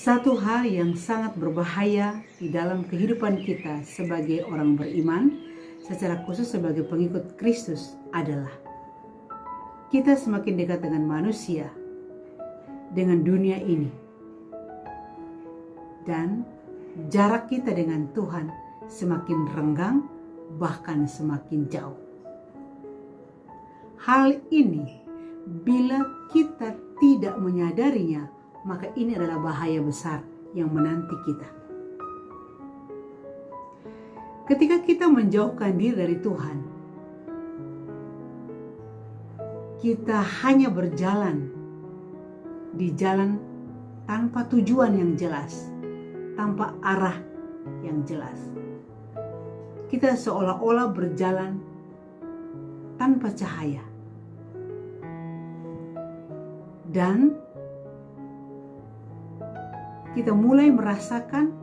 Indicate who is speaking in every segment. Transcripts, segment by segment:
Speaker 1: Satu hal yang sangat berbahaya di dalam kehidupan kita sebagai orang beriman, secara khusus sebagai pengikut Kristus, adalah kita semakin dekat dengan manusia, dengan dunia ini, dan jarak kita dengan Tuhan semakin renggang, bahkan semakin jauh. Hal ini, bila kita tidak menyadarinya, maka ini adalah bahaya besar yang menanti kita. Ketika kita menjauhkan diri dari Tuhan, kita hanya berjalan di jalan tanpa tujuan yang jelas, tanpa arah yang jelas. Kita seolah-olah berjalan tanpa cahaya. Dan kita mulai merasakan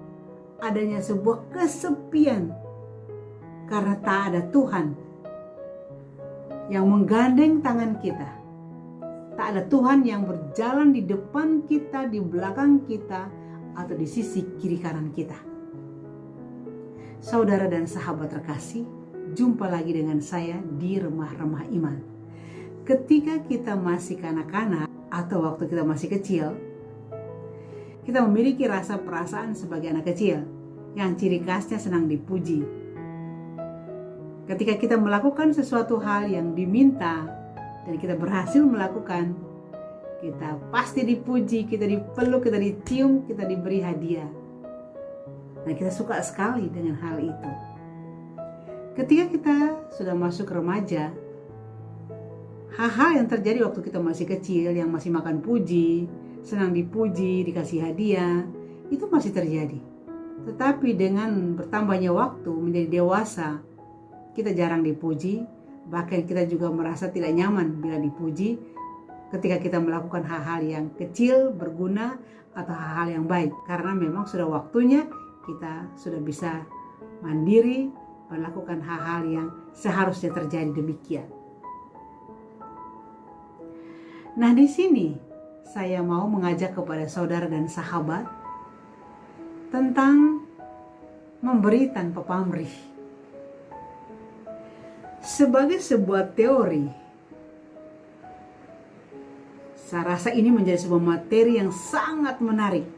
Speaker 1: adanya sebuah kesepian karena tak ada Tuhan yang menggandeng tangan kita. Tak ada Tuhan yang berjalan di depan kita, di belakang kita, atau di sisi kiri kanan kita. Saudara dan sahabat terkasih, jumpa lagi dengan saya di Remah-Remah Iman. Ketika kita masih kanak-kanak atau waktu kita masih kecil, kita memiliki rasa perasaan sebagai anak kecil yang ciri khasnya senang dipuji. Ketika kita melakukan sesuatu hal yang diminta dan kita berhasil melakukan, kita pasti dipuji, kita dipeluk, kita dicium, kita diberi hadiah. Dan kita suka sekali dengan hal itu. Ketika kita sudah masuk remaja, hal-hal yang terjadi waktu kita masih kecil, yang masih makan puji, senang dipuji, dikasih hadiah, itu masih terjadi. Tetapi dengan bertambahnya waktu menjadi dewasa, kita jarang dipuji, bahkan kita juga merasa tidak nyaman bila dipuji ketika kita melakukan hal-hal yang kecil, berguna, atau hal-hal yang baik. Karena memang sudah waktunya kita sudah bisa mandiri melakukan hal-hal yang seharusnya terjadi demikian. Nah, di sini saya mau mengajak kepada saudara dan sahabat tentang memberi tanpa pamrih. Sebagai sebuah teori, saya rasa ini menjadi sebuah materi yang sangat menarik.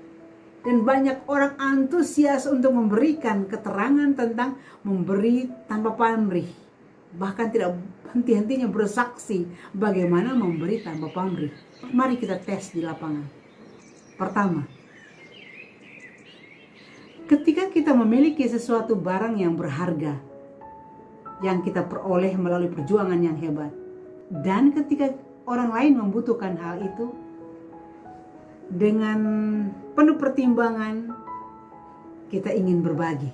Speaker 1: Dan banyak orang antusias untuk memberikan keterangan tentang memberi tanpa pamrih. Bahkan tidak henti-hentinya bersaksi bagaimana memberi tanpa pamrih. Mari kita tes di lapangan. Pertama, ketika kita memiliki sesuatu barang yang berharga, yang kita peroleh melalui perjuangan yang hebat, dan ketika orang lain membutuhkan hal itu, dengan penuh pertimbangan kita ingin berbagi.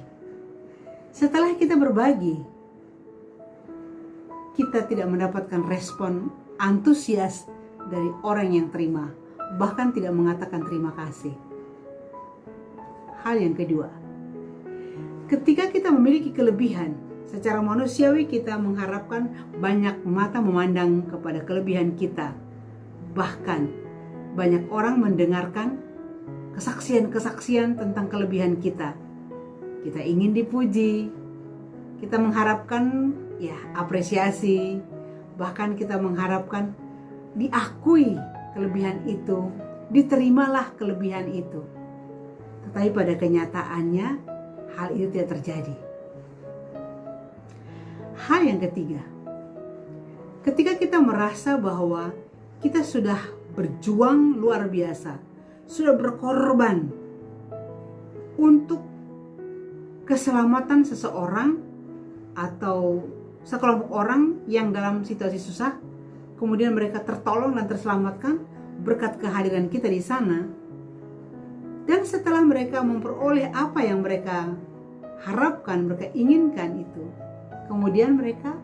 Speaker 1: Setelah kita berbagi, kita tidak mendapatkan respon antusias dari orang yang terima, bahkan tidak mengatakan terima kasih. Hal yang kedua, ketika kita memiliki kelebihan, secara manusiawi kita mengharapkan banyak mata memandang kepada kelebihan kita. Bahkan banyak orang mendengarkan kesaksian-kesaksian tentang kelebihan kita. Kita ingin dipuji, kita mengharapkan apresiasi, bahkan kita mengharapkan diakui kelebihan itu, diterimalah kelebihan itu. Tetapi pada kenyataannya hal itu tidak terjadi. Hal yang ketiga, ketika kita merasa bahwa kita sudah berjuang luar biasa, sudah berkorban untuk keselamatan seseorang atau sekelompok orang yang dalam situasi susah, kemudian mereka tertolong dan terselamatkan berkat kehadiran kita di sana. Dan setelah mereka memperoleh apa yang mereka harapkan, mereka inginkan itu, kemudian mereka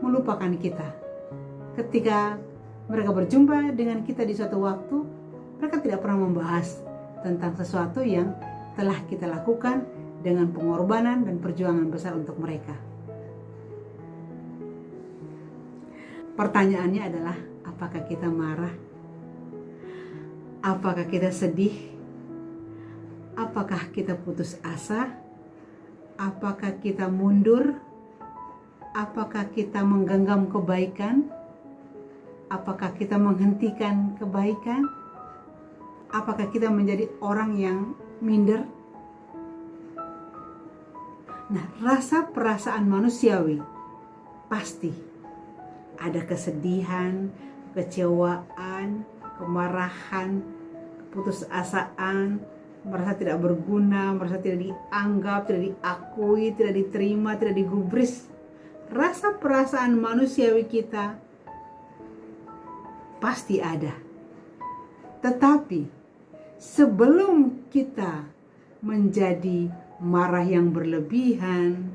Speaker 1: melupakan kita. Ketika mereka berjumpa dengan kita di suatu waktu, mereka tidak pernah membahas tentang sesuatu yang telah kita lakukan dengan pengorbanan dan perjuangan besar untuk mereka. Pertanyaannya adalah, apakah kita marah? Apakah kita sedih? Apakah kita putus asa? Apakah kita mundur? Apakah kita menggenggam kebaikan? Apakah kita menghentikan kebaikan? Apakah kita menjadi orang yang minder? Nah, rasa perasaan manusiawi pasti ada kesedihan, kecewaan, kemarahan, keputusasaan, merasa tidak berguna, merasa tidak dianggap, tidak diakui, tidak diterima, tidak digubris. Rasa perasaan manusiawi kita pasti ada. Tetapi sebelum kita menjadi marah yang berlebihan,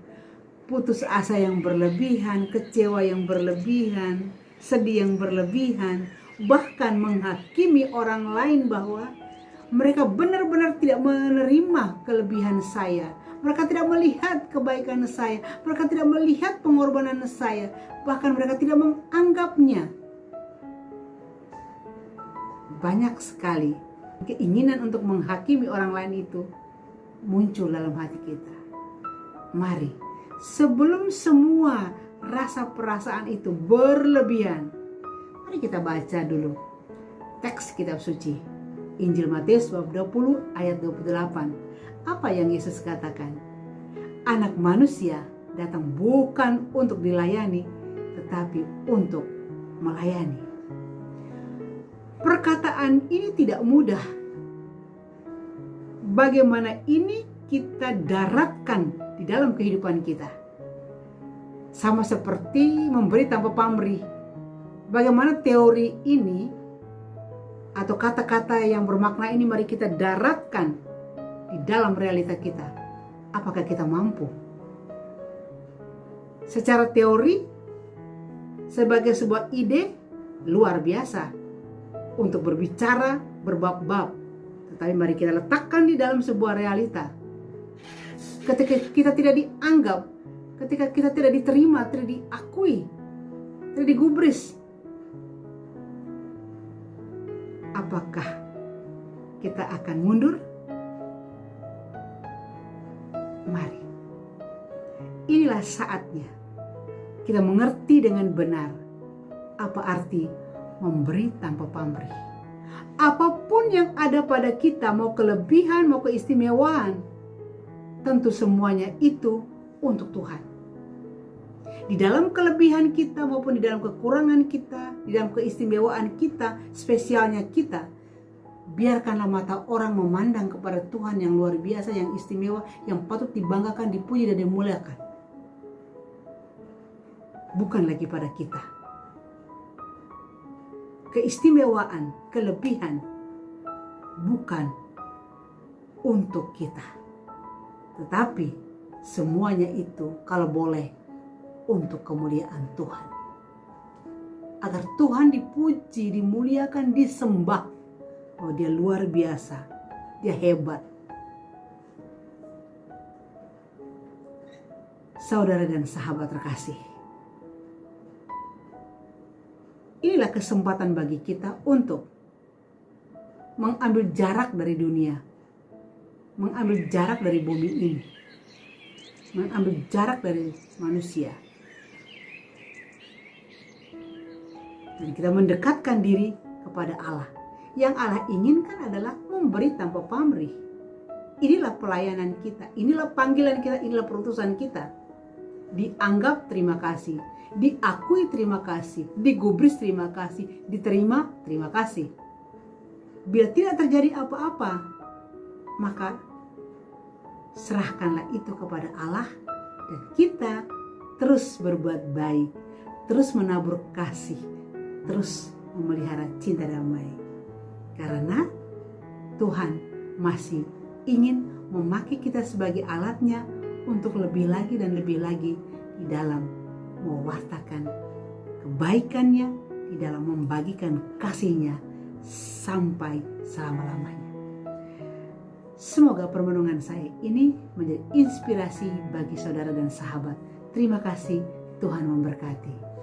Speaker 1: putus asa yang berlebihan, kecewa yang berlebihan, sedih yang berlebihan, bahkan menghakimi orang lain bahwa mereka benar-benar tidak menerima kelebihan saya, mereka tidak melihat kebaikan saya, mereka tidak melihat pengorbanan saya, bahkan mereka tidak menganggapnya. Banyak sekali keinginan untuk menghakimi orang lain itu muncul dalam hati kita. Mari, sebelum semua rasa perasaan itu berlebihan, mari kita baca dulu teks kitab suci. Injil Matius bab 20 ayat 28. Apa yang Yesus katakan? Anak manusia datang bukan untuk dilayani, tetapi untuk melayani. Perkataan ini tidak mudah. Bagaimana ini kita daratkan di dalam kehidupan kita? Sama seperti memberi tanpa pamrih. Bagaimana teori ini atau kata-kata yang bermakna ini mari kita daratkan di dalam realita kita. Apakah kita mampu? Secara teori, sebagai sebuah ide luar biasa untuk berbicara berbab-bab. Tetapi mari kita letakkan di dalam sebuah realita. Ketika kita tidak dianggap, ketika kita tidak diterima, tidak diakui, tidak digubris, apakah kita akan mundur? Mari, inilah saatnya kita mengerti dengan benar apa arti memberi tanpa pamrih. Apapun yang ada pada kita, mau kelebihan, mau keistimewaan, tentu semuanya itu untuk Tuhan. Di dalam kelebihan kita maupun di dalam kekurangan kita, di dalam keistimewaan kita, spesialnya kita, biarkanlah mata orang memandang kepada Tuhan yang luar biasa, yang istimewa, yang patut dibanggakan, dipuji dan dimuliakan. Bukan lagi pada kita. Keistimewaan, kelebihan bukan untuk kita. Tetapi semuanya itu kalau boleh untuk kemuliaan Tuhan. Agar Tuhan dipuji, dimuliakan, disembah. Oh, dia luar biasa. Dia hebat. Saudara dan sahabat terkasih, inilah kesempatan bagi kita untuk mengambil jarak dari dunia, mengambil jarak dari bumi ini, mengambil jarak dari manusia. Dan kita mendekatkan diri kepada Allah. Yang Allah inginkan adalah memberi tanpa pamrih. Inilah pelayanan kita, inilah panggilan kita, inilah perutusan kita. Dianggap terima kasih, diakui terima kasih, digubris terima kasih, diterima terima kasih. Bila tidak terjadi apa-apa, maka serahkanlah itu kepada Allah dan kita terus berbuat baik, terus menabur kasih, terus memelihara cinta damai. Karena Tuhan masih ingin memakai kita sebagai alatnya untuk lebih lagi dan lebih lagi di dalam mewartakan kebaikannya, di dalam membagikan kasihnya sampai selama-lamanya. Semoga permenungan saya ini menjadi inspirasi bagi saudara dan sahabat. Terima kasih, Tuhan memberkati.